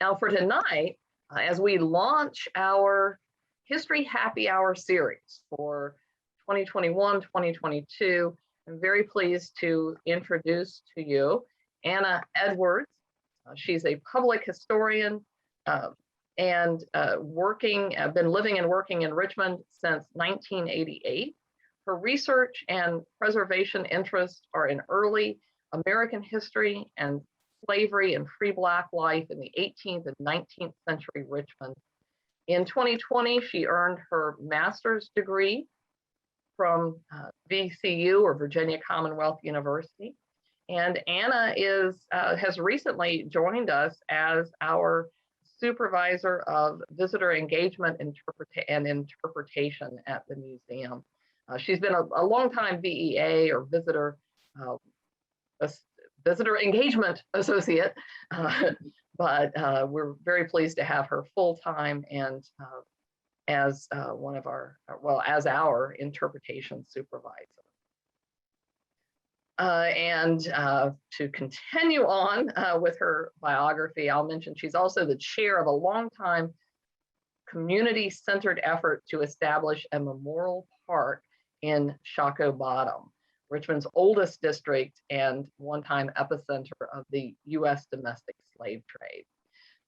Now for tonight, as we launch our History Happy Hour series for 2021-2022, I'm very pleased to introduce to you Anna Edwards. She's a public historian and been living and working in Richmond since 1988. Her research and preservation interests are in early American history and slavery and free Black life in the 18th and 19th century Richmond. In 2020, she earned her master's degree from VCU, or Virginia Commonwealth University. And Anna has recently joined us as our supervisor of visitor engagement and interpretation at the museum. She's been a long-time VEA, or visitor engagement associate, but we're very pleased to have her full-time and as as our interpretation supervisor. To continue on with her biography, I'll mention she's also the chair of a long-time community-centered effort to establish a memorial park in Shockoe Bottom, Richmond's oldest district and one-time epicenter of the U.S. domestic slave trade.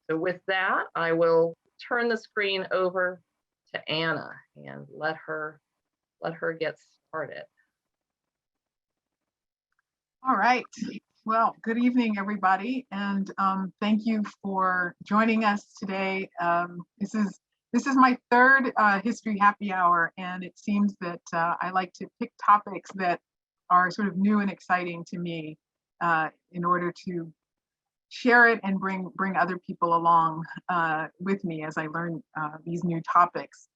So with that, I will turn the screen over to Anna and let her get started. All right. Well, good evening, everybody, and thank you for joining us today. This is my third History Happy Hour, and it seems that I like to pick topics that are sort of new and exciting to me in order to share it and bring other people along with me as I learn these new topics.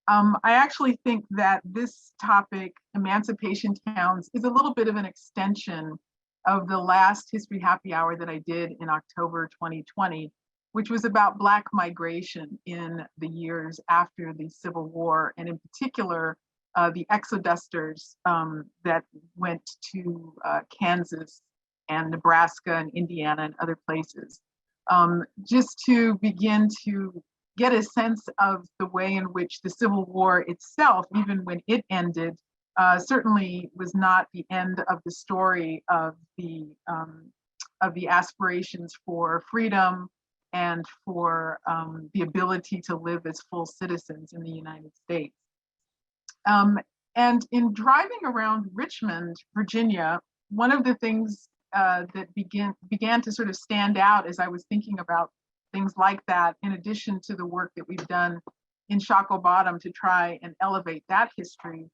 I actually think that this topic, Emancipation Towns, is a little bit of an extension of the last History Happy Hour that I did in October 2020, which was about Black migration in the years after the Civil War, and in particular, the exodusters that went to Kansas and Nebraska and Indiana and other places. Just to begin to get a sense of the way in which the Civil War itself, even when it ended, certainly was not the end of the story of the aspirations for freedom and for the ability to live as full citizens in the United States. And in driving around Richmond, Virginia, one of the things that began to sort of stand out as I was thinking about things like that, in addition to the work that we've done in Shockoe Bottom to try and elevate that history,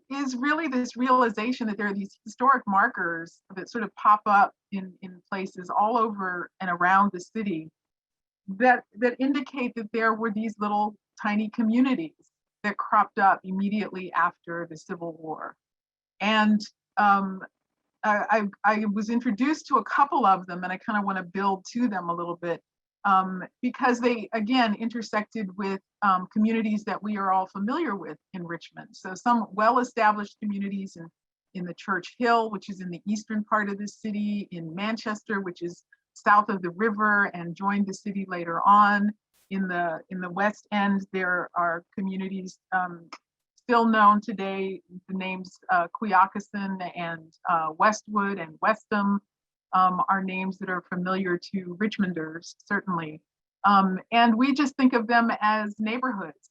is really this realization that there are these historic markers that sort of pop up in places all over and around the city that indicate that there were these little tiny communities that cropped up immediately after the Civil War. And I was introduced to a couple of them, and I kind of want to build to them a little bit because they, again, intersected with communities that we are all familiar with in Richmond. So some well-established communities in the Church Hill, which is in the eastern part of the city, in Manchester, which is south of the river and joined the city later on. In the West End, there are communities still known today. The names Quioccasin and Westwood and Westham are names that are familiar to Richmonders, certainly. And we just think of them as neighborhoods,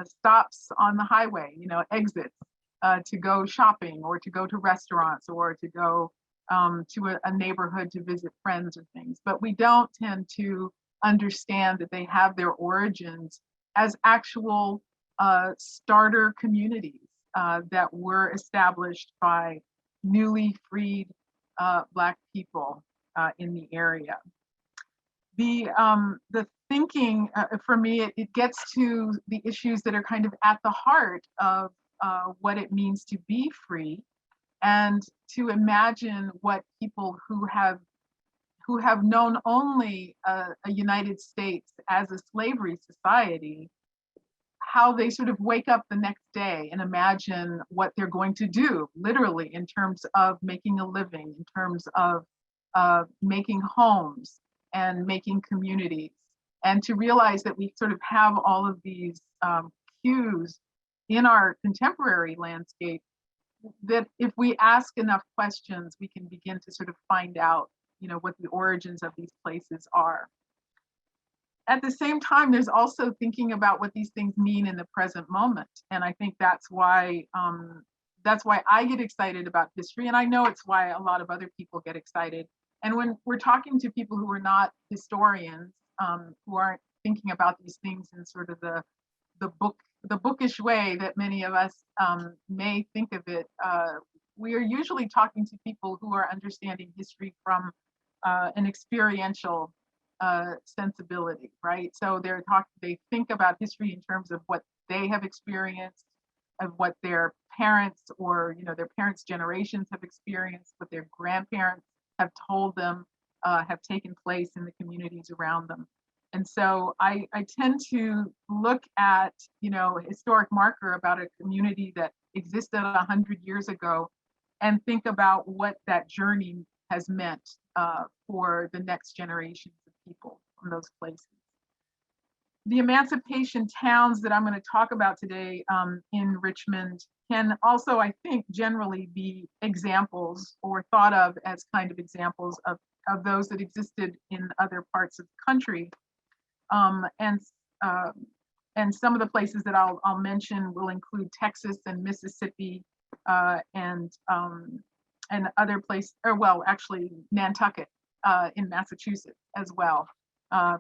stops on the highway, exits to go shopping or to go to restaurants or to go to a neighborhood to visit friends or things. But we don't tend to understand that they have their origins as actual starter communities that were established by newly freed Black people in the area. The thinking for me, it gets to the issues that are kind of at the heart of what it means to be free, and to imagine what people who have known only a United States as a slavery society, how they sort of wake up the next day and imagine what they're going to do, literally, in terms of making a living, in terms of making homes, and making communities, and to realize that we sort of have all of these cues in our contemporary landscape, that if we ask enough questions, we can begin to sort of find out, what the origins of these places are. At the same time, there's also thinking about what these things mean in the present moment. And I think that's why I get excited about history. And I know it's why a lot of other people get excited. And when we're talking to people who are not historians, who aren't thinking about these things in sort of the bookish way that many of us may think of it, we are usually talking to people who are understanding history from an experiential sensibility, right? So they think about history in terms of what they have experienced, of what their parents or their parents' generations have experienced, what their grandparents have told them have taken place in the communities around them. And so I tend to look at a historic marker about a community that existed 100 years ago and think about what that journey has meant for the next generations of people from those places. The emancipation towns that I'm going to talk about today in Richmond can also, I think, generally be examples or thought of as kind of examples of those that existed in other parts of the country. And some of the places that I'll mention will include Texas and Mississippi and other places, or well, actually Nantucket in Massachusetts as well,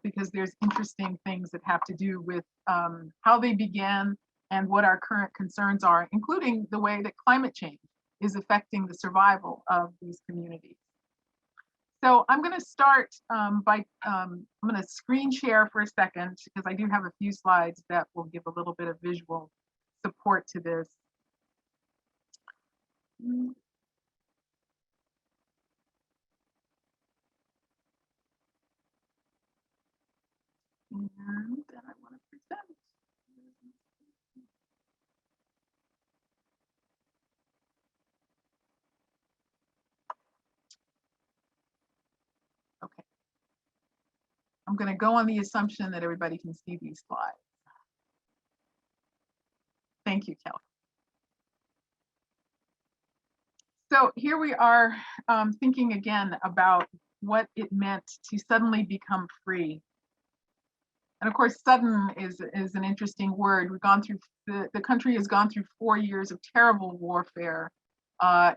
because there's interesting things that have to do with how they began and what our current concerns are, including the way that climate change is affecting the survival of these communities. So I'm going to start I'm going to screen share for a second, because I do have a few slides that will give a little bit of visual support to this. And then I want to present. Okay. I'm going to go on the assumption that everybody can see these slides. Thank you, Kelly. So here we are thinking again about what it meant to suddenly become free. And of course, sudden is an interesting word. We've gone through, the country has gone through 4 years of terrible warfare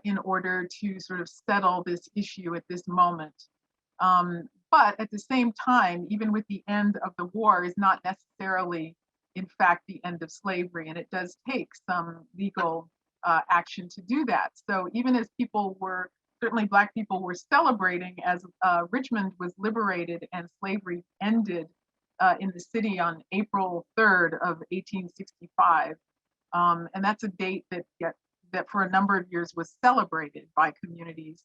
in order to sort of settle this issue at this moment. But at the same time, even with the end of the war is not necessarily, in fact, the end of slavery. And it does take some legal action to do that. So even as people were, certainly Black people were celebrating as Richmond was liberated and slavery ended in the city on April 3rd of 1865. And that's a date that for a number of years was celebrated by communities.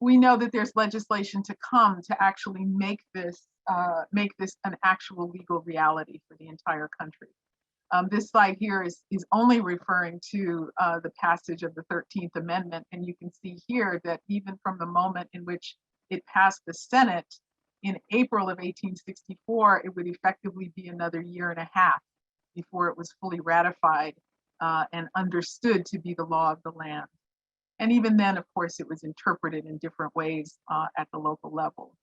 We know that there's legislation to come to actually make this an actual legal reality for the entire country. This slide here is only referring to the passage of the 13th Amendment. And you can see here that even from the moment in which it passed the Senate in April of 1864, it would effectively be another year and a half before it was fully ratified and understood to be the law of the land. And even then, of course, it was interpreted in different ways at the local level.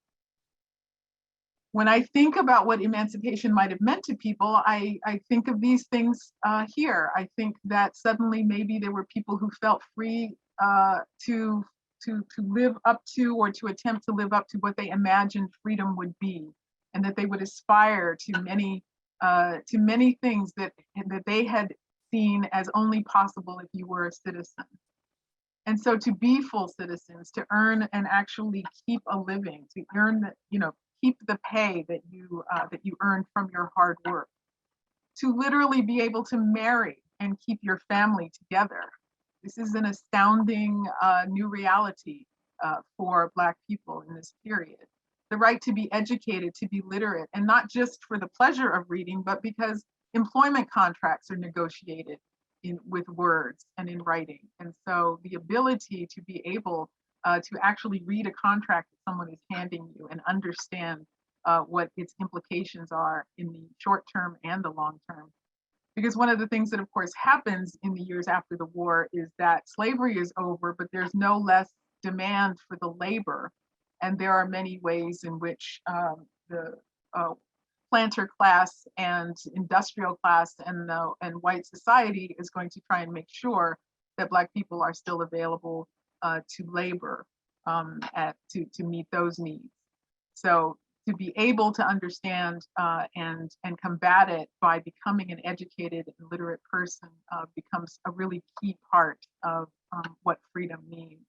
When I think about what emancipation might have meant to people, I think of these things here. I think that suddenly maybe there were people who felt free to live up to, or to attempt to live up to, what they imagined freedom would be, and that they would aspire to many things that they had seen as only possible if you were a citizen. And so to be full citizens, to earn and actually keep a living, to earn keep the pay that you earn from your hard work, to literally be able to marry and keep your family together. This is an astounding new reality for Black people in this period. The right to be educated, to be literate, and not just for the pleasure of reading, but because employment contracts are negotiated with words and in writing. And so the ability to be able to actually read a contract that someone is handing you and understand what its implications are in the short term and the long term. Because one of the things that, of course, happens in the years after the war is that slavery is over, but there's no less demand for the labor. And there are many ways in which the planter class and industrial class and white society is going to try and make sure that Black people are still available to labor to meet those needs. So to be able to understand and combat it by becoming an educated and literate person becomes a really key part of what freedom means.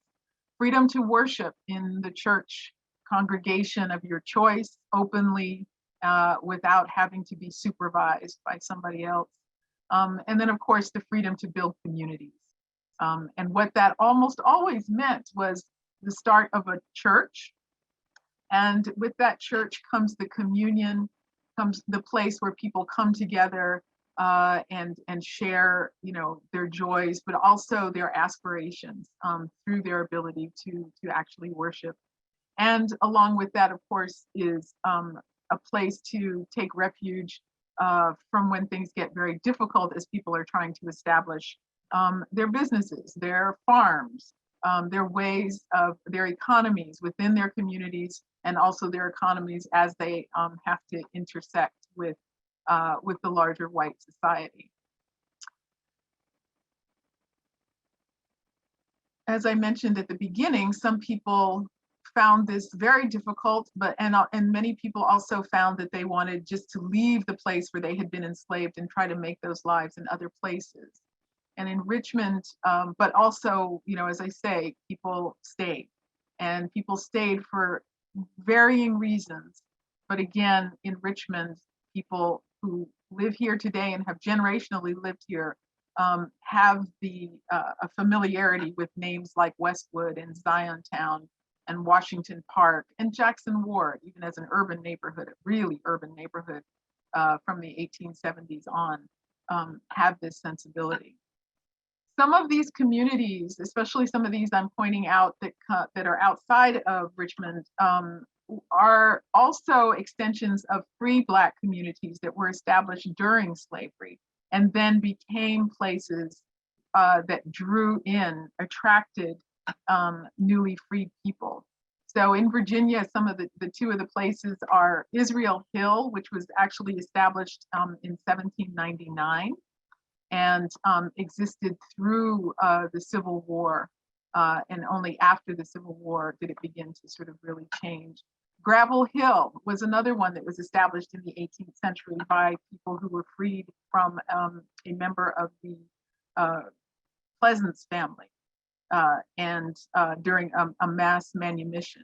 Freedom to worship in the church congregation of your choice openly without having to be supervised by somebody else. And then, of course, the freedom to build communities. And what that almost always meant was the start of a church. And with that church comes the communion, comes the place where people come together and share, their joys, but also their aspirations through their ability to actually worship. And along with that, of course, is a place to take refuge from when things get very difficult as people are trying to establish their businesses, their farms, their ways of their economies within their communities, and also their economies as they have to intersect with the larger white society. As I mentioned at the beginning, some people found this very difficult, and many people also found that they wanted just to leave the place where they had been enslaved and try to make those lives in other places. And in Richmond, but also, as I say, people stayed, and people stayed for varying reasons. But again, in Richmond, people who live here today and have generationally lived here have a familiarity with names like Westwood and Ziontown and Washington Park and Jackson Ward, even as an urban neighborhood, a really urban neighborhood from the 1870s on, have this sensibility. Some of these communities, especially some of these I'm pointing out that are outside of Richmond, are also extensions of free Black communities that were established during slavery and then became places that attracted newly freed people. So in Virginia, some of the two of the places are Israel Hill, which was actually established in 1799 and existed through the Civil War. And only after the Civil War did it begin to sort of really change. Gravel Hill was another one that was established in the 18th century by people who were freed from a member of the Pleasance family and during a mass manumission.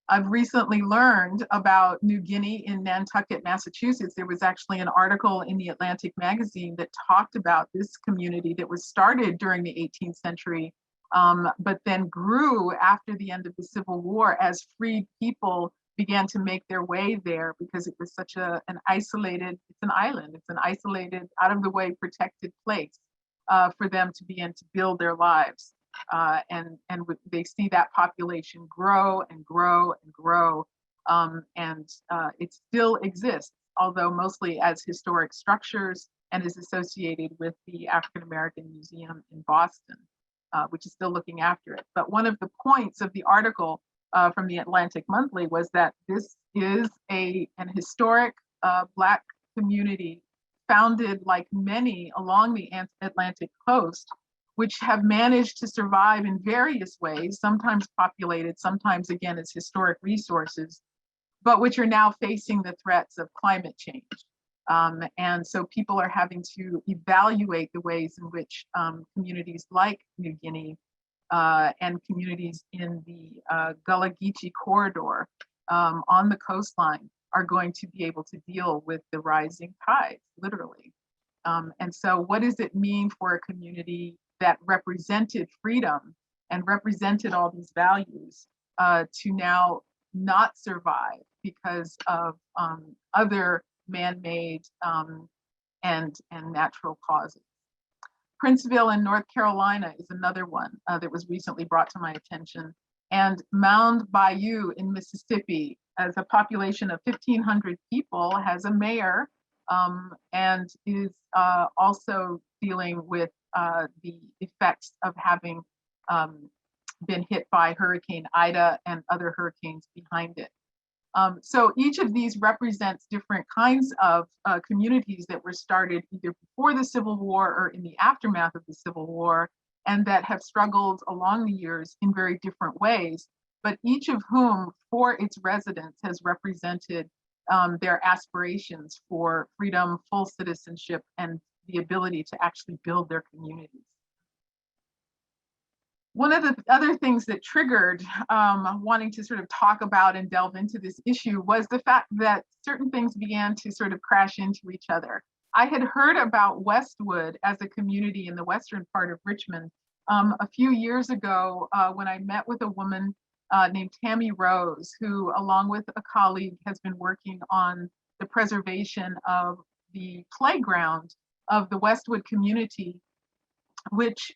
I've recently learned about New Guinea in Nantucket, Massachusetts. There was actually an article in the Atlantic magazine that talked about this community that was started during the 18th century, but then grew after the end of the Civil War as freed people began to make their way there because it was such an isolated, it's an island, it's an isolated, out of the way protected place for them to begin to build their lives. And they see that population grow and grow and grow, and it still exists, although mostly as historic structures and is associated with the African American Museum in Boston, which is still looking after it. But one of the points of the article from the Atlantic Monthly was that this is an historic Black community founded, like many, along the Atlantic coast, which have managed to survive in various ways, sometimes populated, sometimes again as historic resources, but which are now facing the threats of climate change. And so people are having to evaluate the ways in which communities like New Guinea and communities in the Gullah Geechee corridor on the coastline are going to be able to deal with the rising tides, literally. And so what does it mean for a community that represented freedom and represented all these values to now not survive because of other man-made and natural causes? Princeville in North Carolina is another one that was recently brought to my attention. And Mound Bayou in Mississippi, as a population of 1,500 people, has a mayor and is also dealing with the effects of having been hit by Hurricane Ida and other hurricanes behind it. So each of these represents different kinds of communities that were started either before the Civil War or in the aftermath of the Civil War, and that have struggled along the years in very different ways, but each of whom, for its residents, has represented their aspirations for freedom, full citizenship, and the ability to actually build their communities. One of the other things that triggered wanting to sort of talk about and delve into this issue was the fact that certain things began to sort of crash into each other. I had heard about Westwood as a community in the western part of Richmond a few years ago when I met with a woman named Tammy Rose, who, along with a colleague, has been working on the preservation of the playground of the Westwood community, which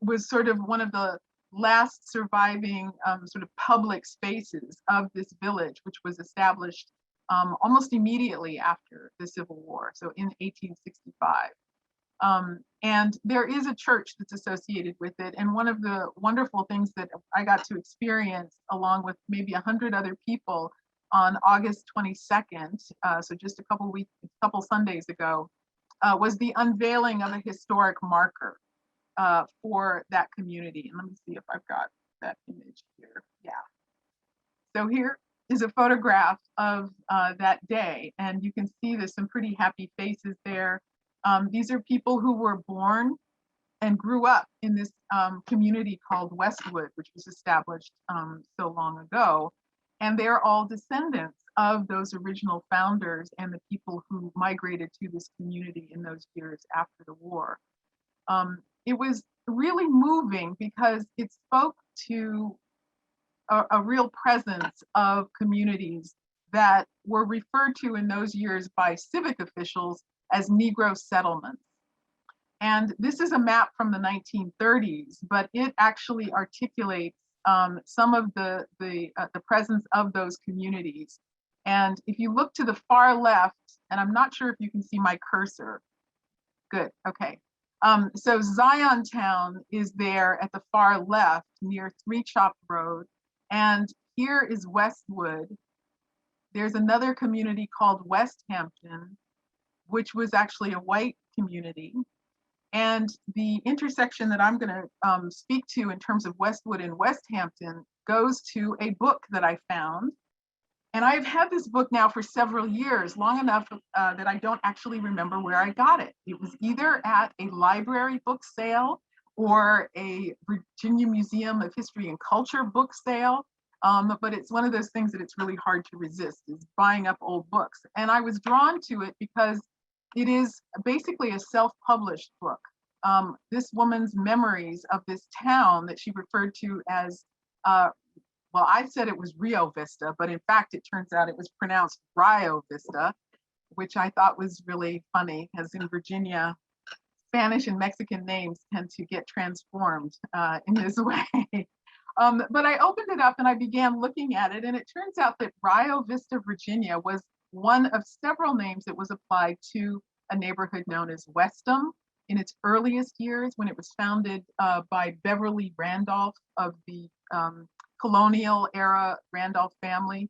was sort of one of the last surviving sort of public spaces of this village, which was established almost immediately after the Civil War, so in 1865. And there is a church that's associated with it. And one of the wonderful things that I got to experience, along with maybe 100 other people, on August 22nd, so just a couple Sundays ago, was the unveiling of a historic marker for that community. And let me see if I've got that image here. Yeah. So here is a photograph of that day, and you can see there's some pretty happy faces there. These are people who were born and grew up in this community called Westwood, which was established so long ago. And they're all descendants of those original founders and the people who migrated to this community in those years after the war. It was really moving because it spoke to a real presence of communities that were referred to in those years by civic officials as Negro settlements. And this is a map from the 1930s, but it actually articulates some of the presence of those communities. And if you look to the far left, and I'm not sure if you can see my cursor. Good, okay. So Ziontown is there at the far left near Three Chop Road. And here is Westwood. There's another community called West Hampton, which was actually a white community. And the intersection that I'm going to speak to in terms of Westwood and West Hampton goes to a book that I found. And I've had this book now for several years, long enough that I don't actually remember where I got it. It was either at a library book sale or a Virginia Museum of History and Culture book sale. But it's one of those things that it's really hard to resist, is buying up old books. And I was drawn to it because it is basically a self-published book. This woman's memories of this town that she referred to as, well, I said it was Rio Vista, but in fact, it turns out it was pronounced Rio Vista, which I thought was really funny, because in Virginia, Spanish and Mexican names tend to get transformed in this way. But I opened it up and I began looking at it, and it turns out that Rio Vista, Virginia was one of several names that was applied to a neighborhood known as Westham in its earliest years, when it was founded by Beverly Randolph of the colonial era Randolph family.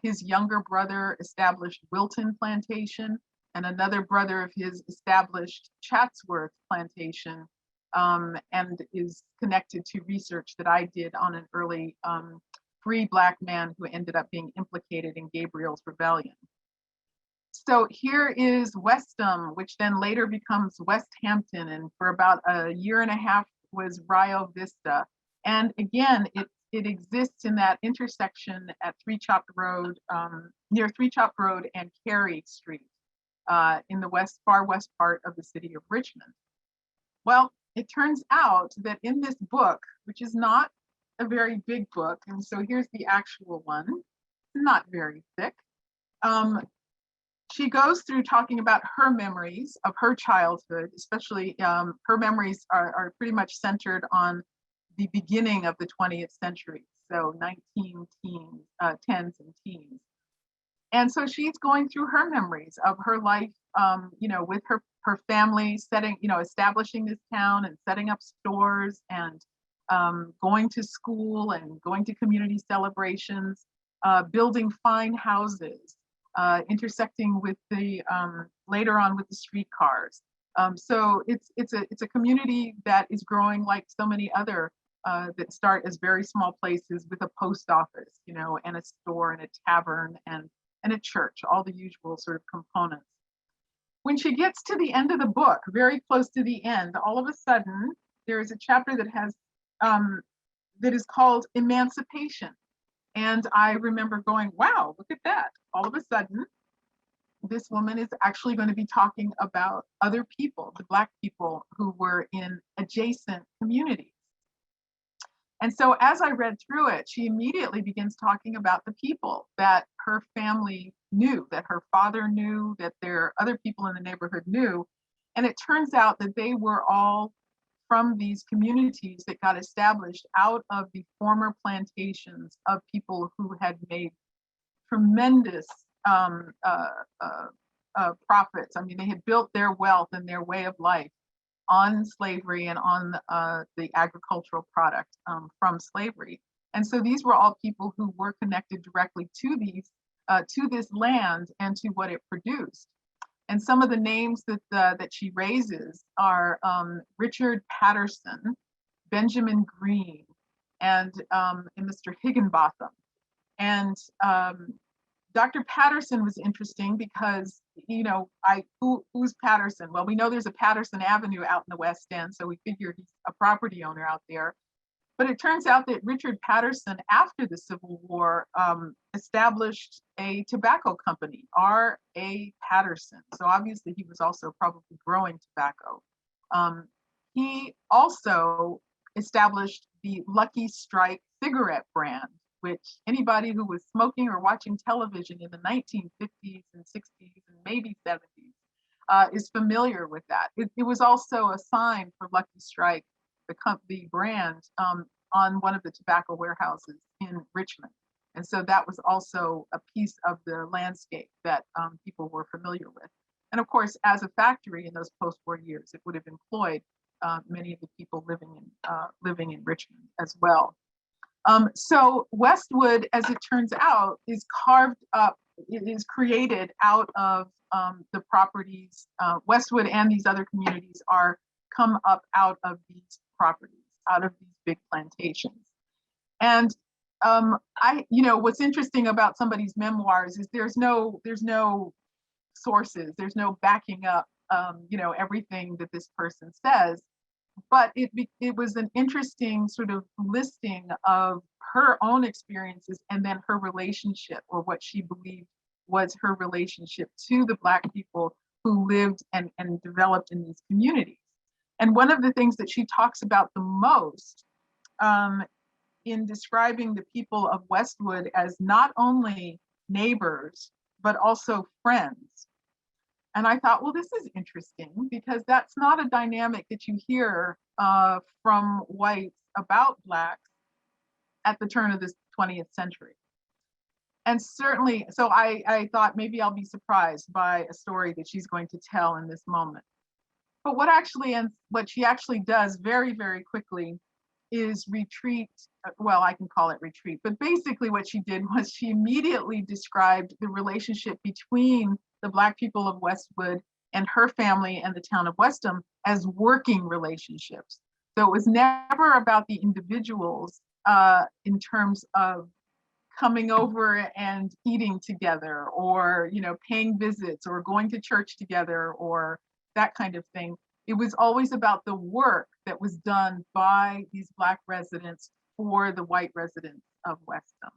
His younger brother established Wilton Plantation, and another brother of his established Chatsworth Plantation, and is connected to research that I did on an early free Black man who ended up being implicated in Gabriel's Rebellion. So here is Westham, which then later becomes West Hampton, and for about a year and a half was Rio Vista. And again, it exists in that intersection at Three Chop Road, near Three Chop Road and Carey Street, in the far west part of the city of Richmond. Well, it turns out that in this book, which is not a very big book, and so here's the actual one, not very thick. she goes through talking about her memories of her childhood, especially her memories are pretty much centered on the beginning of the 20th century, so 10s and teens. And so she's going through her memories of her life, with her family, establishing this town and setting up stores and going to school and going to community celebrations, building fine houses, intersecting with the later on with the streetcars. So it's a community that is growing like so many other that start as very small places with a post office, and a store and a tavern and a church, all the usual sort of components. When she gets to the end of the book, very close to the end, all of a sudden there is a chapter that has that is called Emancipation. And I remember going, wow, look at that. All of a sudden, this woman is actually going to be talking about other people, the Black people who were in adjacent communities. And so as I read through it, she immediately begins talking about the people that her family knew, that her father knew, that their other people in the neighborhood knew. And it turns out that they were all from these communities that got established out of the former plantations of people who had made tremendous profits. I mean, they had built their wealth and their way of life on slavery and on the agricultural product from slavery. And so these were all people who were connected directly to this land and to what it produced. And some of the names that she raises are Richard Patterson, Benjamin Green, and Mr. Higginbotham. And Dr. Patterson was interesting because, who's Patterson? Well, we know there's a Patterson Avenue out in the West End, so we figure he's a property owner out there. But it turns out that Richard Patterson, after the Civil War, established a tobacco company, R.A. Patterson. So obviously he was also probably growing tobacco. He also established the Lucky Strike cigarette brand, which anybody who was smoking or watching television in the 1950s and 60s and maybe 70s is familiar with that. It was also a sign for Lucky Strike, the brand, on one of the tobacco warehouses in Richmond. And so that was also a piece of the landscape that people were familiar with. And of course, as a factory in those post-war years, it would have employed many of the people living in Richmond as well. So Westwood, as it turns out, is carved up, it is created out of the properties. Westwood and these other communities are come up out of these properties, out of these big plantations. And what's interesting about somebody's memoirs is there's no sources, there's no backing up, everything that this person says. But it was an interesting sort of listing of her own experiences and then her relationship, or what she believed was her relationship to the Black people who lived and developed in these communities. And one of the things that she talks about the most in describing the people of Westwood as not only neighbors, but also friends. And I thought, well, this is interesting because that's not a dynamic that you hear from whites about Blacks at the turn of this 20th century. And certainly, so I thought maybe I'll be surprised by a story that she's going to tell in this moment. But what she actually does very, very quickly is retreat. Well, I can call it retreat, but basically what she did was she immediately described the relationship between the Black people of Westwood and her family and the town of Westham as working relationships. So it was never about the individuals in terms of coming over and eating together, or paying visits, or going to church together, or that kind of thing. It was always about the work that was done by these Black residents for the white residents of Westham.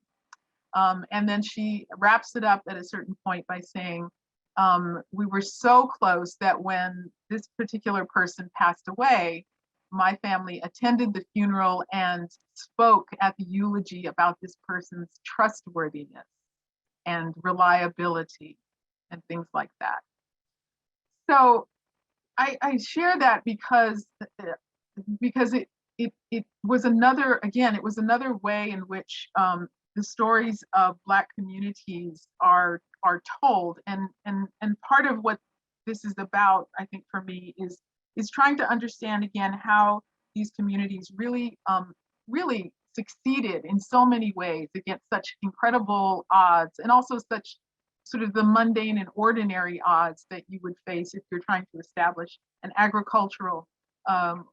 And then she wraps it up at a certain point by saying, we were so close that when this particular person passed away, my family attended the funeral and spoke at the eulogy about this person's trustworthiness and reliability things like that. So I share that because it was another, again, it was another way in which the stories of Black communities are told, and part of what this is about, I think, for me, is trying to understand again how these communities really really succeeded in so many ways against such incredible odds, and also such sort of the mundane and ordinary odds that you would face if you're trying to establish an agricultural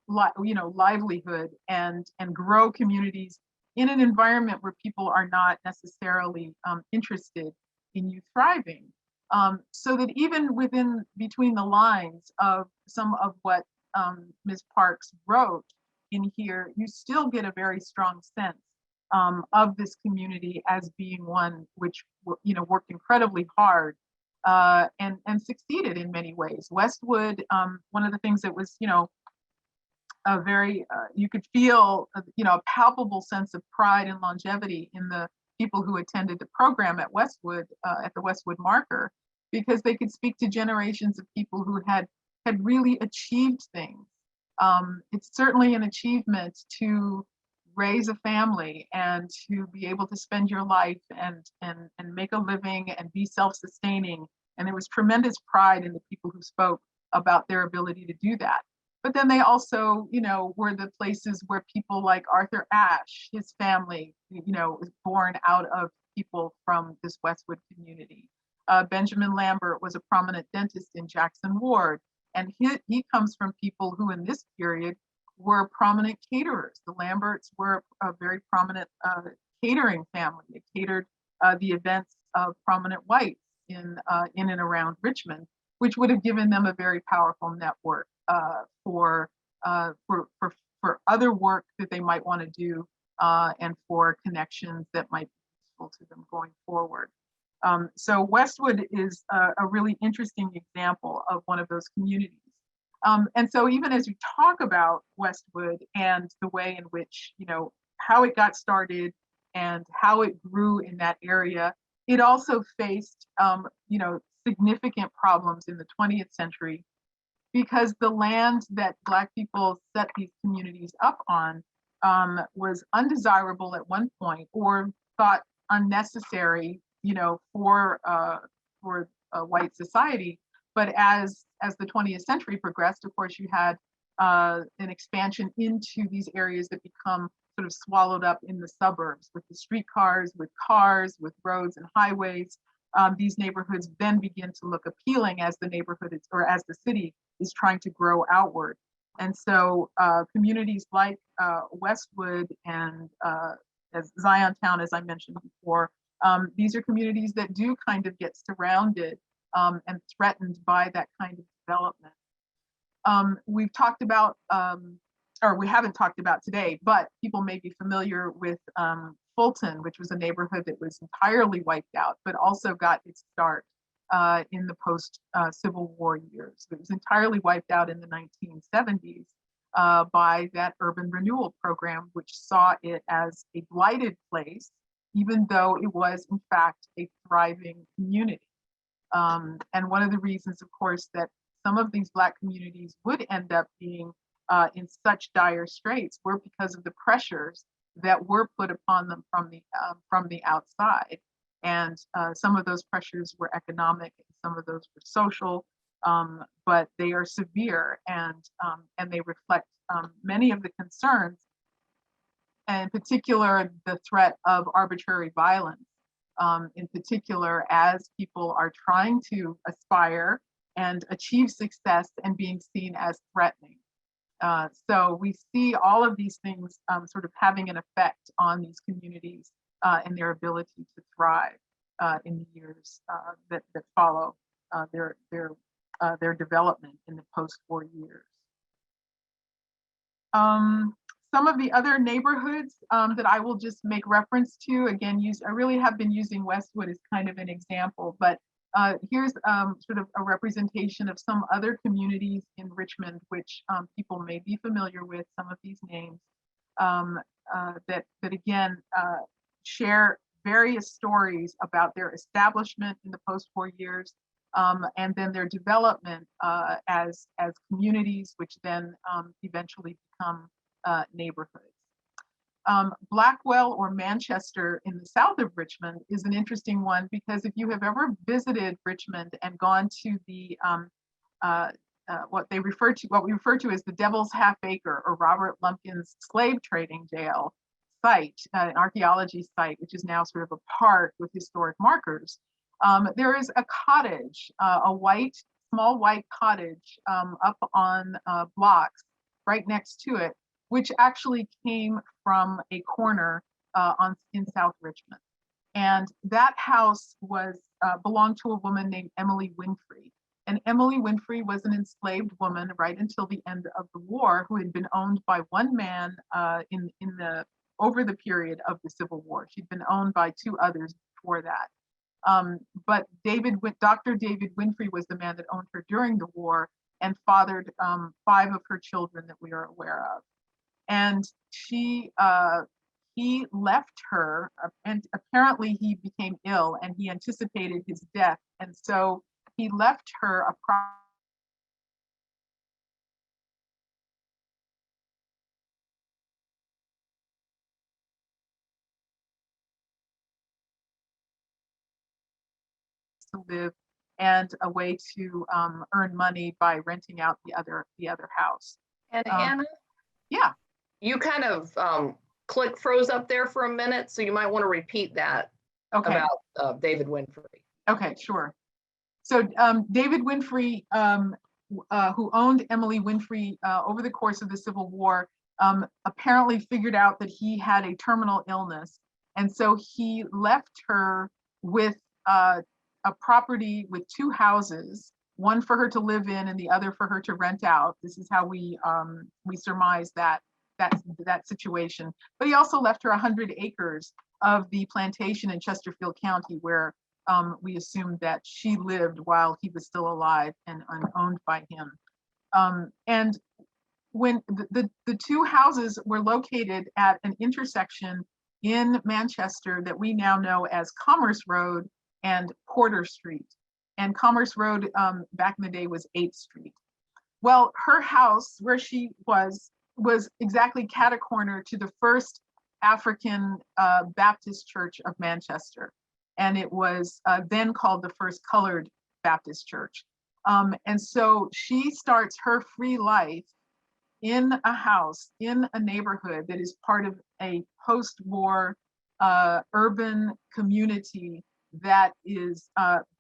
livelihood and grow communities in an environment where people are not necessarily interested in you thriving. So that even between the lines of some of what Ms. Parks wrote in here, you still get a very strong sense of this community as being one which worked incredibly hard and succeeded in many ways. Westwood, one of the things that was a very you could feel a palpable sense of pride and longevity in the people who attended the program at Westwood, at the Westwood Marker, because they could speak to generations of people who had really achieved things. It's certainly an achievement to raise a family and to be able to spend your life and make a living and be self-sustaining. And there was tremendous pride in the people who spoke about their ability to do that. But then they also, were the places where people like Arthur Ashe, his family, was born out of people from this Westwood community. Benjamin Lambert was a prominent dentist in Jackson Ward, and he comes from people who in this period were prominent caterers. The Lamberts were a very prominent catering family. They catered the events of prominent whites in and around Richmond, which would have given them a very powerful network for other work that they might want to do and for connections that might be useful to them going forward. So Westwood is a really interesting example of one of those communities. And so even as we talk about Westwood and the way in which, how it got started and how it grew in that area, it also faced, significant problems in the 20th century, because the land that Black people set these communities up on was undesirable at one point, or thought unnecessary, for white society. But as the 20th century progressed, of course, you had an expansion into these areas that become sort of swallowed up in the suburbs with the streetcars, with cars, with roads and highways. These neighborhoods then begin to look appealing as the neighborhood is, or as the city is trying to grow outward. And so communities like Westwood and as Ziontown, as I mentioned before, these are communities that do kind of get surrounded and threatened by that kind of development. We've talked about, or we haven't talked about today, but people may be familiar with Fulton, which was a neighborhood that was entirely wiped out, but also got its start in the post-Civil War years. It was entirely wiped out in the 1970s by that urban renewal program, which saw it as a blighted place, even though it was in fact a thriving community. And one of the reasons, of course, that some of these Black communities would end up being in such dire straits were because of the pressures that were put upon them from the outside. And some of those pressures were economic, and some of those were social, but they are severe, and they reflect many of the concerns, and in particular, the threat of arbitrary violence, in particular, as people are trying to aspire and achieve success and being seen as threatening. So we see all of these things sort of having an effect on these communities and their ability to thrive in the years that follow their development in the post-war years. Some of the other neighborhoods that I will just make reference to, again, I really have been using Westwood as kind of an example, but here's sort of a representation of some other communities in Richmond, which people may be familiar with, some of these names, that again, share various stories about their establishment in the post-war years, and then their development as communities, which then eventually become neighborhoods. Blackwell or Manchester in the south of Richmond is an interesting one, because if you have ever visited Richmond and gone to the what we refer to as the Devil's Half Acre, or Robert Lumpkin's slave trading jail site, an archaeology site, which is now sort of a park with historic markers. There is a cottage, a small white cottage up on blocks right next to it, which actually came from a corner in South Richmond. And that house belonged to a woman named Emily Winfrey. And Emily Winfrey was an enslaved woman right until the end of the war, who had been owned by one man over the period of the Civil War. She'd been owned by two others before that. But Dr. David Winfrey was the man that owned her during the war and fathered 5 of her children that we are aware of. And he left her, and apparently he became ill and he anticipated his death. And so he left her to live and a way to earn money by renting out the other house. And Anna? Yeah. You kind of click froze up there for a minute, so you might want to repeat that about David Winfrey. Okay, sure. So David Winfrey, who owned Emily Winfrey over the course of the Civil War, apparently figured out that he had a terminal illness. And so he left her with a property with 2 houses, one for her to live in and the other for her to rent out. This is how we surmise that situation. But he also left her 100 acres of the plantation in Chesterfield County, where we assumed that she lived while he was still alive and owned by him. And when the 2 houses were located at an intersection in Manchester that we now know as Commerce Road and Porter Street. And Commerce Road back in the day was 8th Street. Well, her house where she was exactly cat-a-corner to the first African Baptist Church of Manchester. And it was then called the First Colored Baptist Church. And so she starts her free life in a house, in a neighborhood that is part of a post-war urban community that is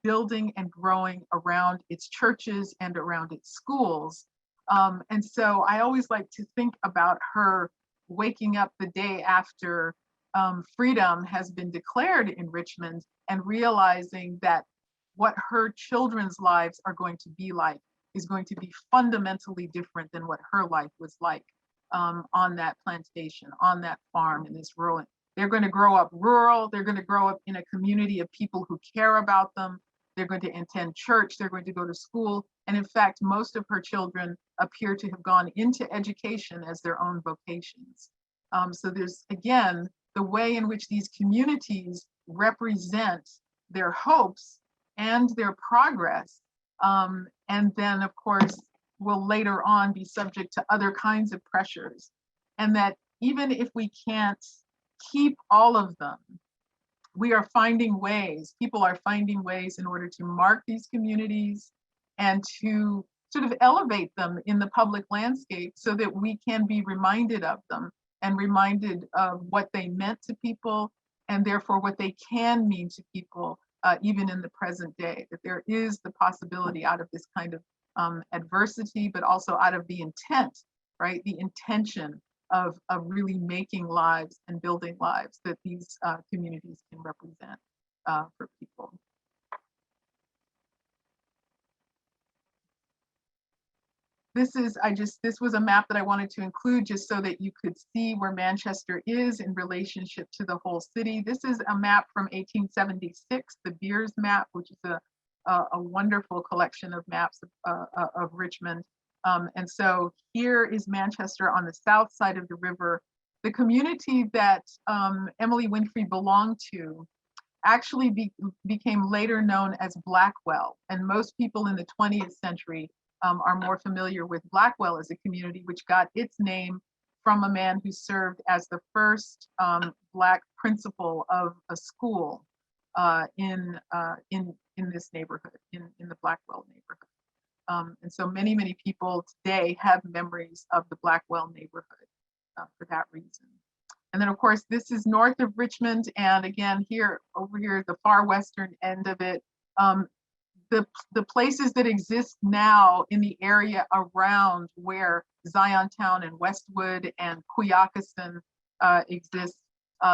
building and growing around its churches and around its schools. And so I always like to think about her waking up the day after freedom has been declared in Richmond and realizing that what her children's lives are going to be like is going to be fundamentally different than what her life was like on that plantation, on that farm, in this rural. They're going to grow up rural. They're going to grow up in a community of people who care about them. They're going to attend church. They're going to go to school. And in fact, most of her children appear to have gone into education as their own vocations. So there's, again, the way in which these communities represent their hopes and their progress. And then, of course, will later on be subject to other kinds of pressures. And that even if we can't keep all of them, we are finding ways, people are finding ways in order to mark these communities and to sort of elevate them in the public landscape so that we can be reminded of them and reminded of what they meant to people and therefore what they can mean to people even in the present day, that there is the possibility out of this kind of adversity, but also out of the intent, right? The intention of really making lives and building lives that these communities can represent for people. This was a map that I wanted to include just so that you could see where Manchester is in relationship to the whole city. This is a map from 1876, the Beers map, which is a wonderful collection of maps of Richmond. And so here is Manchester on the south side of the river. The community that Emily Winfrey belonged to actually became later known as Blackwell. And most people in the 20th century are more familiar with Blackwell as a community, which got its name from a man who served as the first Black principal of a school in this neighborhood, in the Blackwell neighborhood. And so many people today have memories of the Blackwell neighborhood for that reason. And then of course, this is north of Richmond. And again, over here, the far western end of it, the places that exist now in the area around where Ziontown and Westwood and Quioccasin exist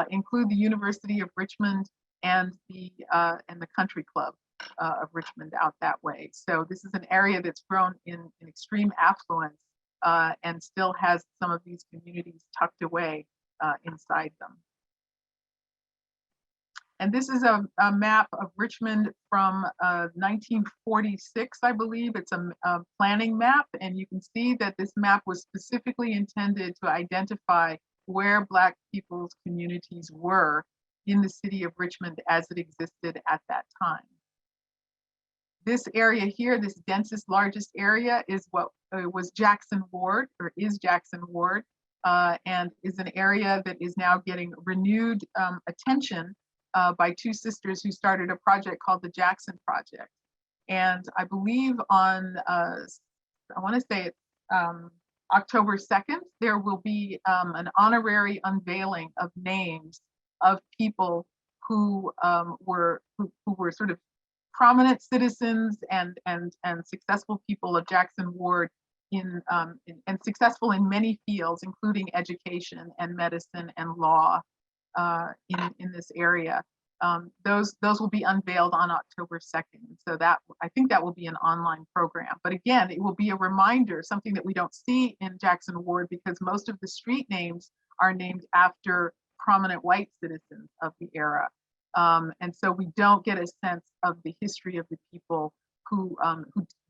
include the University of Richmond and the Country Club of Richmond out that way. So this is an area that's grown in extreme affluence and still has some of these communities tucked away inside them. And this is a map of Richmond from 1946, I believe. It's a planning map, and you can see that this map was specifically intended to identify where Black people's communities were in the city of Richmond as it existed at that time. This area here, this densest, largest area, is what was Jackson Ward, or is Jackson Ward, and is an area that is now getting renewed attention by two sisters who started a project called the Jackson Project. And I believe on, I want to say it's October 2nd, there will be an honorary unveiling of names of people who were sort of prominent citizens and successful people of Jackson Ward and successful in many fields, including education and medicine and law in this area. Those will be unveiled on October 2nd. So I think that will be an online program. But again, it will be a reminder, something that we don't see in Jackson Ward because most of the street names are named after prominent white citizens of the era. And so we don't get a sense of the history of the people who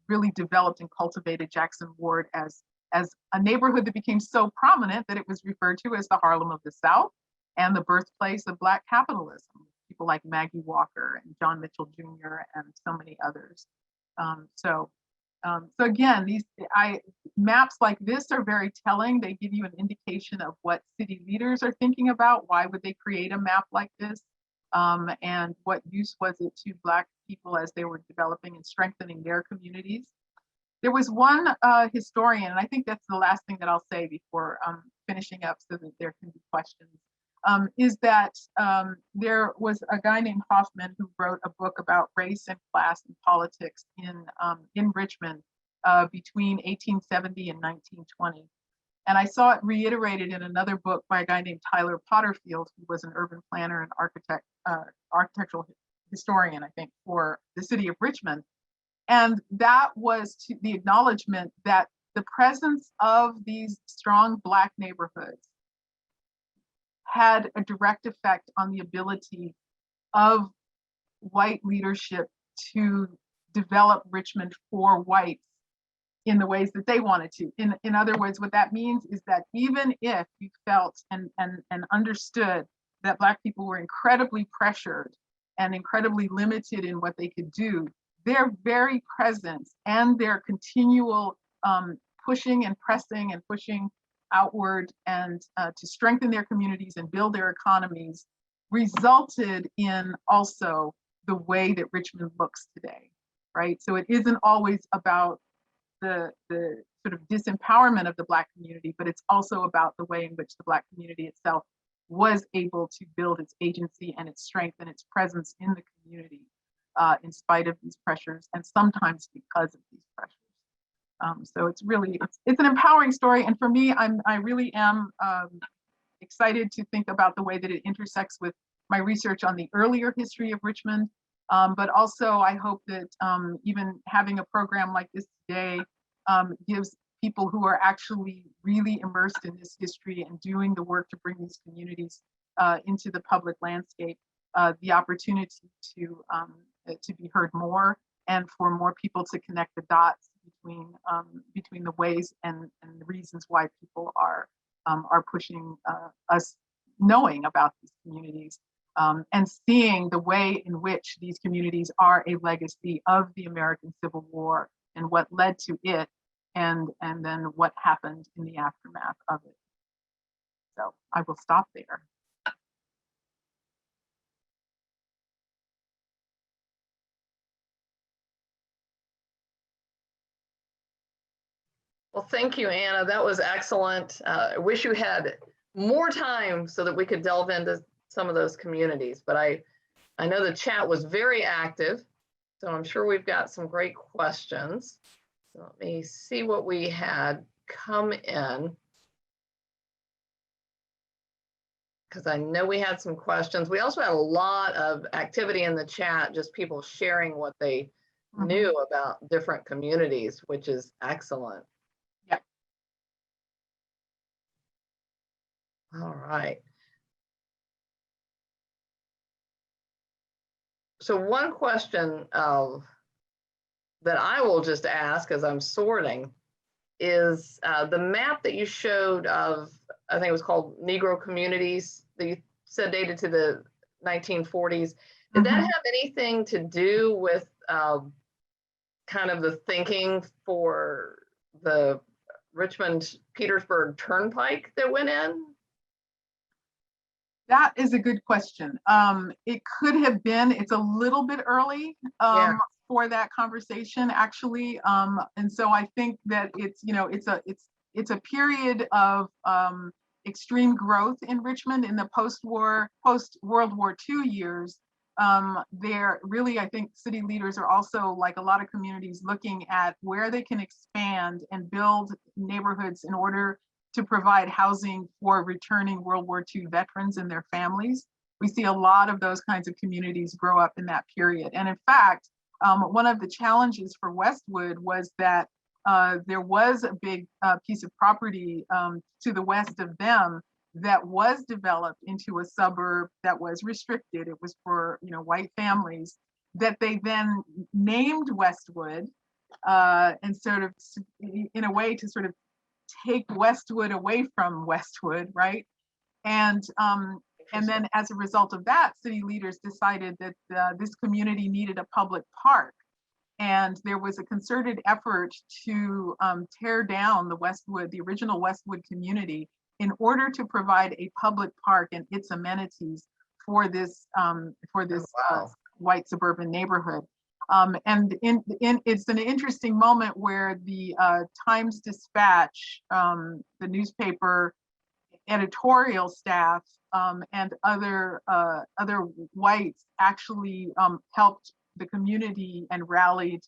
really developed and cultivated Jackson Ward as a neighborhood that became so prominent that it was referred to as the Harlem of the South and the birthplace of Black capitalism. People like Maggie Walker and John Mitchell Jr. and so many others. So again, these maps like this are very telling. They give you an indication of what city leaders are thinking about. Why would they create a map like this? And what use was it to Black people as they were developing and strengthening their communities? There was one historian, and I think that's the last thing that I'll say before finishing up so that there can be questions, is that there was a guy named Hoffman who wrote a book about race and class and politics in Richmond between 1870 and 1920. And I saw it reiterated in another book by a guy named Tyler Potterfield, who was an urban planner and architectural historian, I think, for the city of Richmond. And that was the acknowledgement that the presence of these strong Black neighborhoods had a direct effect on the ability of white leadership to develop Richmond for whites in the ways that they wanted to. In other words, what that means is that even if you felt and understood that Black people were incredibly pressured and incredibly limited in what they could do, their very presence and their continual pushing and pressing and pushing outward and to strengthen their communities and build their economies resulted in also the way that Richmond looks today, right? So it isn't always about the sort of disempowerment of the Black community, but it's also about the way in which the Black community itself was able to build its agency and its strength and its presence in the community in spite of these pressures and sometimes because of these pressures. So it's really, it's an empowering story. And for me, I really am excited to think about the way that it intersects with my research on the earlier history of Richmond. But also I hope that even having a program like this today gives people who are actually really immersed in this history and doing the work to bring these communities into the public landscape the opportunity to be heard more and for more people to connect the dots between the ways and the reasons why people are pushing us knowing about these communities and seeing the way in which these communities are a legacy of the American Civil War and what led to it, and then what happened in the aftermath of it. So I will stop there. Well, thank you, Anna. That was excellent. I wish you had more time so that we could delve into some of those communities, but I know the chat was very active, so I'm sure we've got some great questions. So let me see what we had come in, because I know we had some questions. We also had a lot of activity in the chat, just people sharing what they knew about different communities, which is excellent. Yeah. All right. So one question that I will just ask as I'm sorting is the map that you showed of, I think it was called Negro communities, that you said dated to the 1940s. Did that have anything to do with kind of the thinking for the Richmond-Petersburg Turnpike that went in? That is a good question. It could have been. It's a little bit early for that conversation, actually. And so I think that it's, you know, it's a period of extreme growth in Richmond in the post-World War II years. There really, I think city leaders are also, like a lot of communities, looking at where they can expand and build neighborhoods in order to provide housing for returning World War II veterans and their families. We see a lot of those kinds of communities grow up in that period. And in fact, one of the challenges for Westwood was that there was a big piece of property to the west of them that was developed into a suburb that was restricted. It was for, you know, white families, that they then named Westwood and sort of, in a way, to sort of take Westwood away from Westwood, right? And then as a result of that, city leaders decided that this community needed a public park. And there was a concerted effort to tear down the original Westwood community, in order to provide a public park and its amenities for this white suburban neighborhood. And it's an interesting moment where the Times-Dispatch, the newspaper editorial staff, and other whites actually helped the community and rallied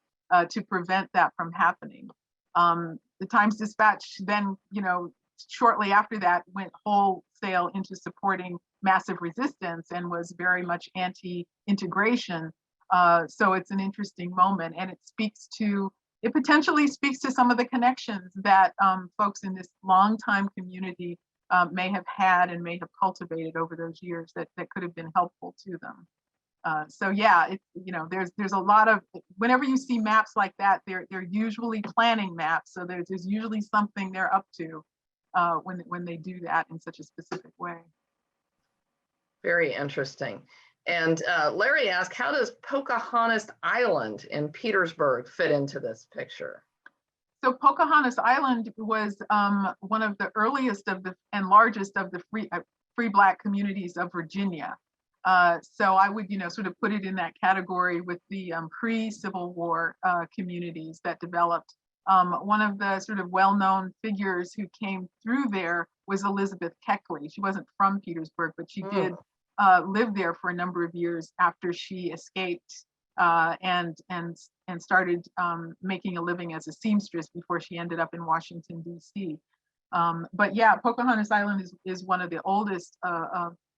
to prevent that from happening. The Times-Dispatch then, you know, shortly after that went wholesale into supporting massive resistance and was very much anti-integration. So it's an interesting moment, and it potentially speaks to some of the connections that folks in this longtime community may have had and may have cultivated over those years that could have been helpful to them. So yeah, you know, there's a lot of, whenever you see maps like that, they're usually planning maps. So there's usually something they're up to when they do that in such a specific way. Very interesting. And Larry asked, how does Pocahontas Island in Petersburg fit into this picture? So Pocahontas Island was one of the earliest and largest of the free Black communities of Virginia. So I would, you know, sort of put it in that category with the pre-Civil War communities that developed. One of the sort of well-known figures who came through there was Elizabeth Keckley. She wasn't from Petersburg, but she did live there for a number of years after she escaped and started making a living as a seamstress before she ended up in Washington, D.C. But yeah, Pocahontas Island is one of the oldest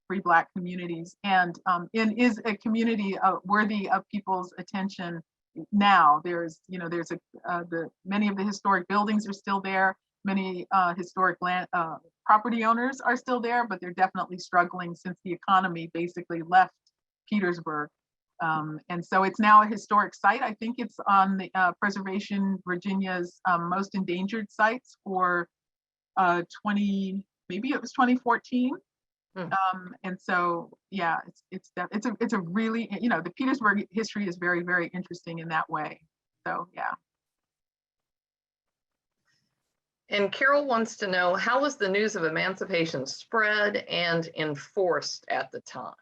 free Black communities, and is a community worthy of people's attention now. Many of the historic buildings are still there. Many historic land property owners are still there, but they're definitely struggling since the economy basically left Petersburg. And so it's now a historic site. I think it's on the Preservation Virginia's most endangered sites for maybe it was 2014. Hmm. And so, yeah, it's a really, the Petersburg history is very, very interesting in that way. So, yeah. And Carol wants to know, how was the news of emancipation spread and enforced at the time?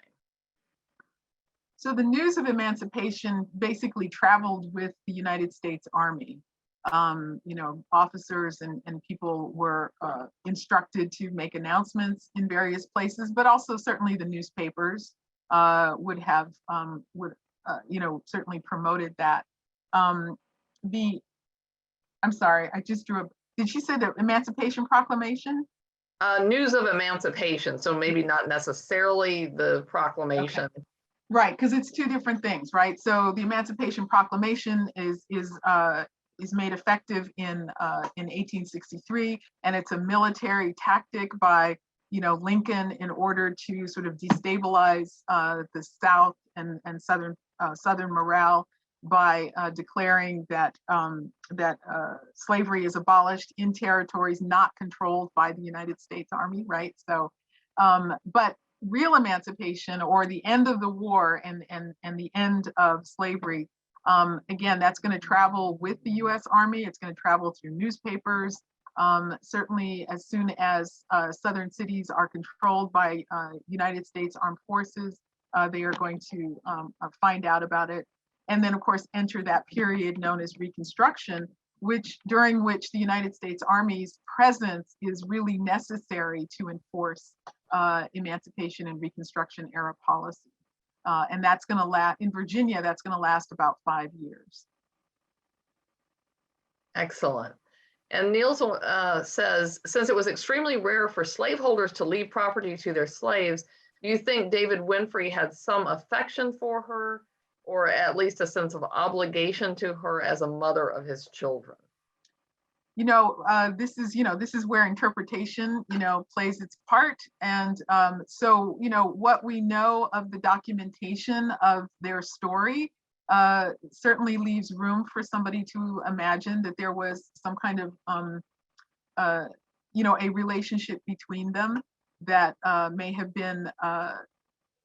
So the news of emancipation basically traveled with the United States Army. Officers and people were instructed to make announcements in various places, but also certainly the newspapers would certainly promoted that. I'm sorry, I just drew up. Did she say the Emancipation Proclamation? News of emancipation, so maybe not necessarily the proclamation. Okay. Right, because it's two different things, right? So the Emancipation Proclamation is made effective in 1863, and it's a military tactic by Lincoln in order to sort of destabilize the South and Southern morale by declaring that slavery is abolished in territories not controlled by the United States Army, right? So, but real emancipation, or the end of the war and the end of slavery, again, that's going to travel with the U.S. Army. It's going to travel through newspapers. Certainly, as soon as southern cities are controlled by United States Armed Forces, they are going to find out about it. And then, of course, enter that period known as Reconstruction, during which the United States Army's presence is really necessary to enforce Emancipation and Reconstruction era policy. And that's going to last, in Virginia, that's going to last about 5 years. Excellent. And Niels says, since it was extremely rare for slaveholders to leave property to their slaves, do you think David Winfrey had some affection for her, or at least a sense of obligation to her as a mother of his children? This is where interpretation, plays its part. And so, what we know of the documentation of their story certainly leaves room for somebody to imagine that there was some kind of, a relationship between them that may have been,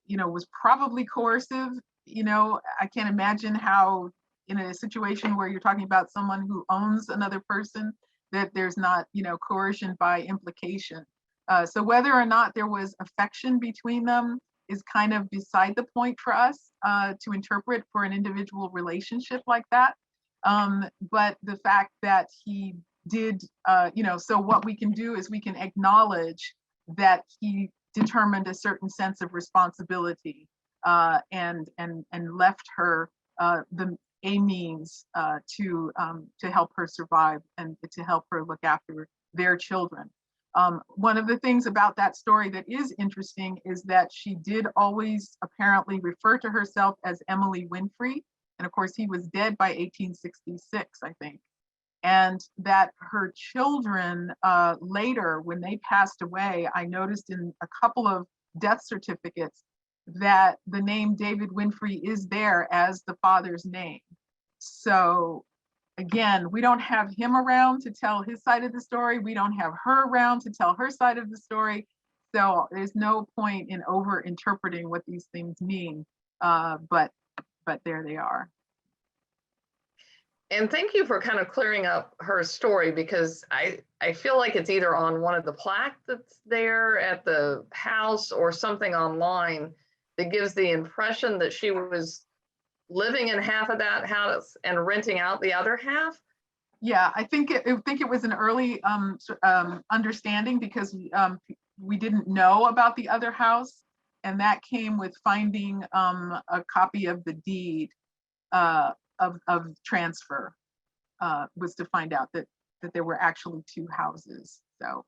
was probably coercive. I can't imagine how, in a situation where you're talking about someone who owns another person, that there's not, coercion by implication. So whether or not there was affection between them is kind of beside the point for us to interpret for an individual relationship like that. But the fact that he did, so what we can do is we can acknowledge that he determined a certain sense of responsibility and left her a means to help her survive and to help her look after their children. One of the things about that story that is interesting is that she did always apparently refer to herself as Emily Winfrey. And of course, he was dead by 1866, I think. And that her children later, when they passed away, I noticed in a couple of death certificates that the name David Winfrey is there as the father's name. So again, we don't have him around to tell his side of the story. We don't have her around to tell her side of the story. So there's no point in over interpreting what these things mean. But there they are. And thank you for kind of clearing up her story, because I feel like it's either on one of the plaques that's there at the house or something online that gives the impression that she was living in half of that house and renting out the other half. Yeah, I think it was an early understanding, because we didn't know about the other house, and that came with finding a copy of the deed of transfer, was to find out that there were actually two houses. So,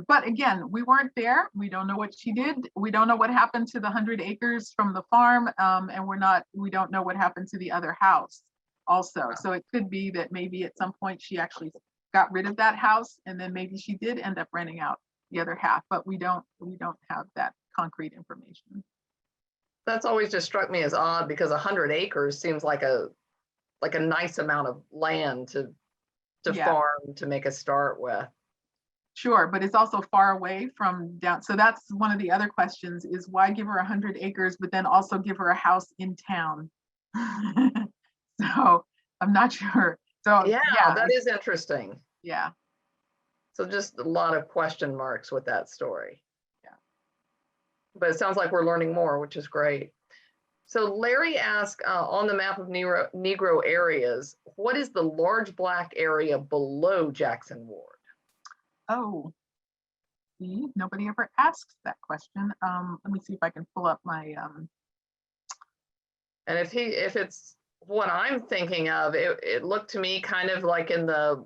but again, we weren't there. We don't know what she did. We don't know what happened to the 100 acres from the farm, and we don't know what happened to the other house also. So it could be that maybe at some point she actually got rid of that house, and then maybe she did end up renting out the other half, but we don't have that concrete information. That's always just struck me as odd, because 100 acres seems like a nice amount of land to farm, to make a start with. Sure, but it's also far away from down. So that's one of the other questions is why give her 100 acres, but then also give her a house in town? So I'm not sure. So Yeah, yeah, that is interesting. yeah, So just a lot of question marks with that story. yeah. But it sounds like we're learning more, which is great. So Larry asked, on the map of Negro areas, what is the large Black area below Jackson Ward? Oh, see, nobody ever asks that question. Let me see if I can pull up my And if it's what I'm thinking of, it looked to me kind of like in the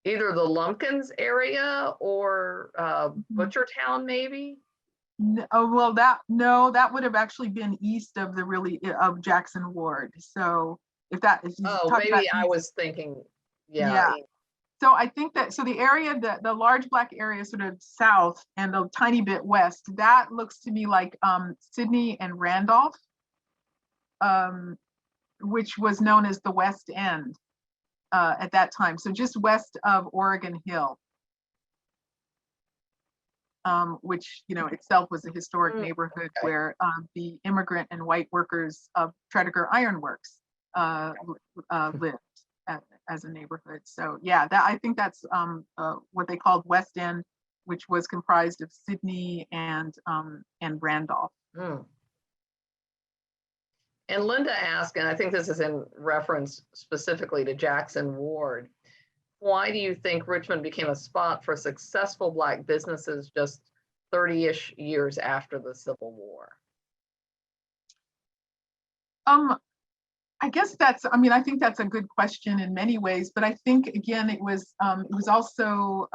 either the Lumpkins area or Butchertown, maybe. Oh, well, that would have actually been east of the of Jackson Ward. So if you Oh, talk about maybe I east, was thinking, yeah. yeah. So I think that the area, the large Black area sort of south and a tiny bit west, that looks to me like Sydney and Randolph, which was known as the West End at that time. So just west of Oregon Hill. Which itself was a historic neighborhood where the immigrant and white workers of Tredegar Iron Works lived as a neighborhood. So yeah, I think that's what they called West End, which was comprised of Sydney and Randolph. Mm. And Linda asked, and I think this is in reference specifically to Jackson Ward, why do you think Richmond became a spot for successful Black businesses just 30-ish years after the Civil War? I guess I think that's a good question in many ways, but I think again it was also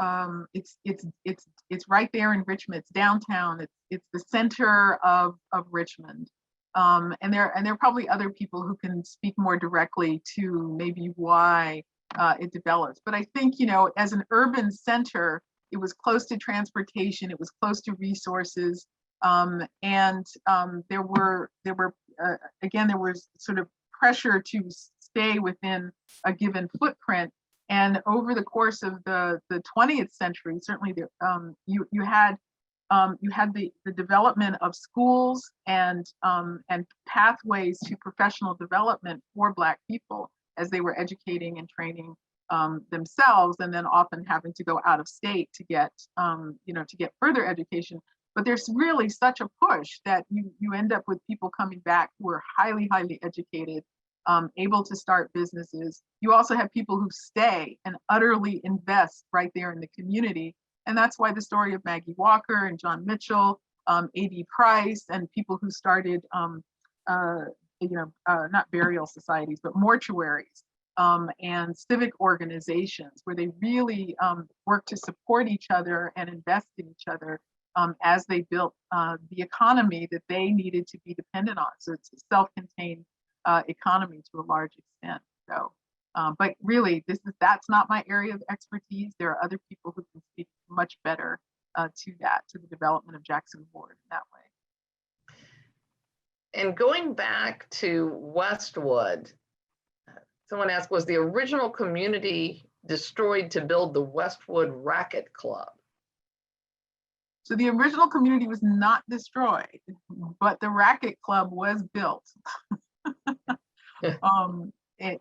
it's right there in Richmond. It's downtown. It's the center of Richmond, and there are probably other people who can speak more directly to maybe why it developed. But I think as an urban center, it was close to transportation. It was close to resources, and there was sort of pressure to stay within a given footprint. And over the course of the 20th century, certainly you had the development of schools and pathways to professional development for Black people as they were educating and training themselves, and then often having to go out of state to get further education. But there's really such a push that you end up with people coming back who are highly educated, able to start businesses. You also have people who stay and utterly invest right there in the community. And that's why the story of Maggie Walker and John Mitchell, A.D. Price, and people who started, not burial societies, but mortuaries and civic organizations where they really work to support each other and invest in each other as they built the economy that they needed to be dependent on. So it's a self-contained economy to a large extent. So, but really, that's not my area of expertise. There are other people who can speak much better to the development of Jackson Ward in that way. And going back to Westwood, someone asked, was the original community destroyed to build the Westwood Racket Club? So the original community was not destroyed, but the Racket Club was built.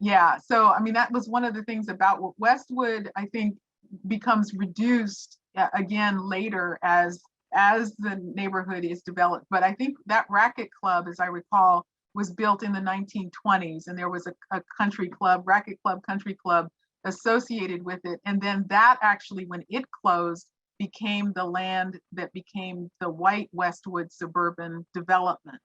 Yeah, so I mean, that was one of the things about Westwood, I think, becomes reduced again later as the neighborhood is developed. But I think that Racket Club, as I recall, was built in the 1920s, and there was a country club, Racket Club, country club associated with it. And then that actually, when it closed, became the land that became the white Westwood suburban development.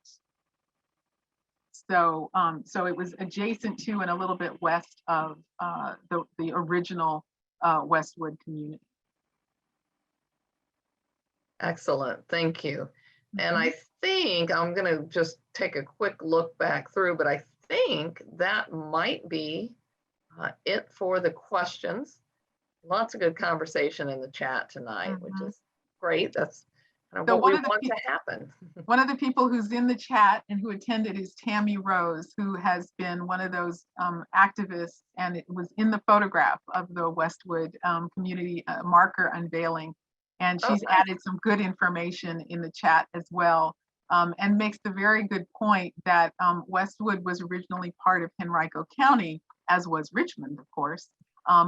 So, so it was adjacent to and a little bit west of the original Westwood community. Excellent, thank you. And I think I'm going to just take a quick look back through, but I think that might be it for the questions. Lots of good conversation in the chat tonight, which is great. That's kind of So what we want to happen. one of the people who's in the chat and who attended is Tammy Rose, who has been one of those activists, and it was in the photograph of the Westwood community marker unveiling. And she's nice. added some good information in the chat as well, and makes the very good point that Westwood was originally part of Henrico County, as was Richmond, of course.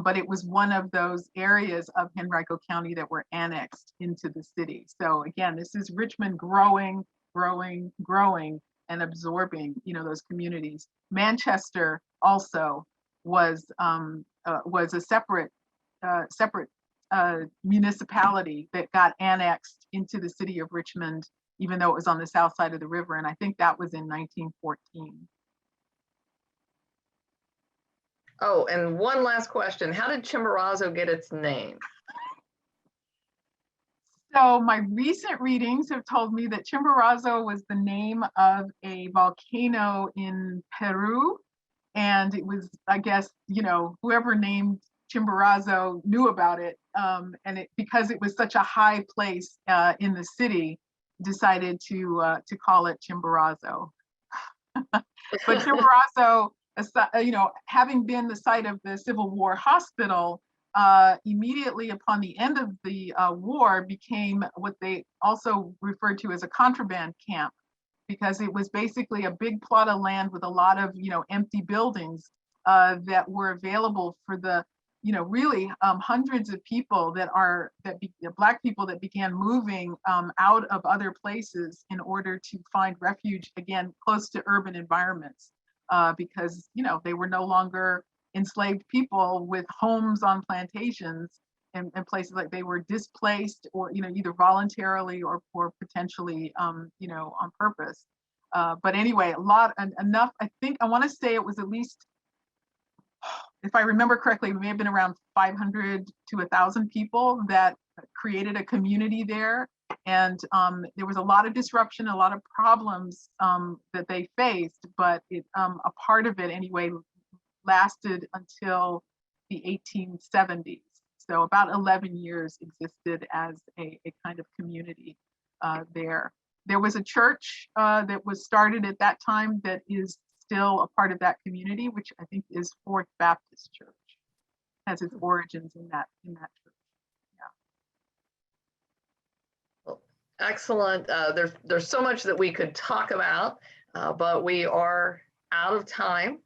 But it was one of those areas of Henrico County that were annexed into the city. So again, this is Richmond growing, growing, growing, and absorbing, those communities. Manchester also was a separate municipality that got annexed into the city of Richmond, even though it was on the south side of the river. And I think that was in 1914. Oh, and one last question. How did Chimborazo get its name? So my recent readings have told me that Chimborazo was the name of a volcano in Peru. And it was, I guess, whoever named Chimborazo knew about it. And because it was such a high place in the city, decided to call it Chimborazo. But Chimborazo, having been the site of the Civil War hospital, immediately upon the end of the war became what they also referred to as a contraband camp, because it was basically a big plot of land with a lot of empty buildings that were available for the really hundreds of people Black people that began moving out of other places in order to find refuge, again, close to urban environments, because they were no longer enslaved people with homes on plantations and places. Like, they were displaced, or either voluntarily or potentially on purpose. But anyway, enough. I think I want to say it was at least, if I remember correctly, it may have been around 500 to 1,000 people that created a community there. And there was a lot of disruption, a lot of problems that they faced, but a part of it anyway lasted until the 1870s. So about 11 years existed as a kind of community there. There was a church that was started at that time that is still a part of that community, which I think is Fourth Baptist Church, has its origins in that church. Well, excellent. There's so much that we could talk about, but we are out of time.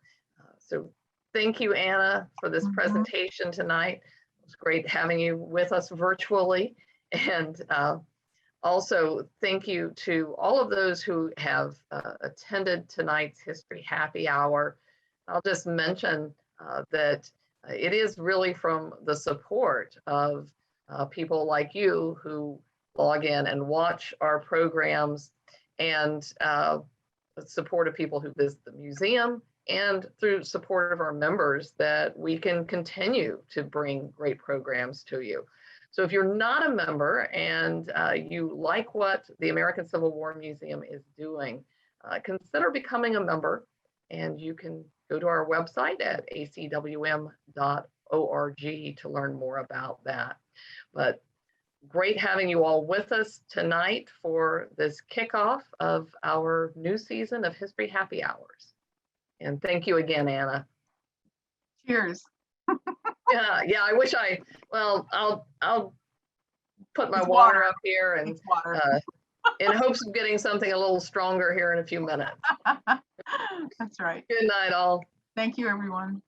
So thank you, Anna, for this presentation tonight. It was great having you with us virtually. And also, thank you to all of those who have attended tonight's History Happy Hour. I'll just mention that it is really from the support of people like you who log in and watch our programs, and support of people who visit the museum, and through support of our members, that we can continue to bring great programs to you. So if you're not a member and you like what the American Civil War Museum is doing, consider becoming a member, and you can go to our website at acwm.org to learn more about that. But great having you all with us tonight for this kickoff of our new season of History Happy Hours. And thank you again, Anna. Cheers. Yeah, I wish I'll put my It's water up here, and water. in hopes of getting something a little stronger here in a few minutes. That's right. Good night, all. Thank you, everyone.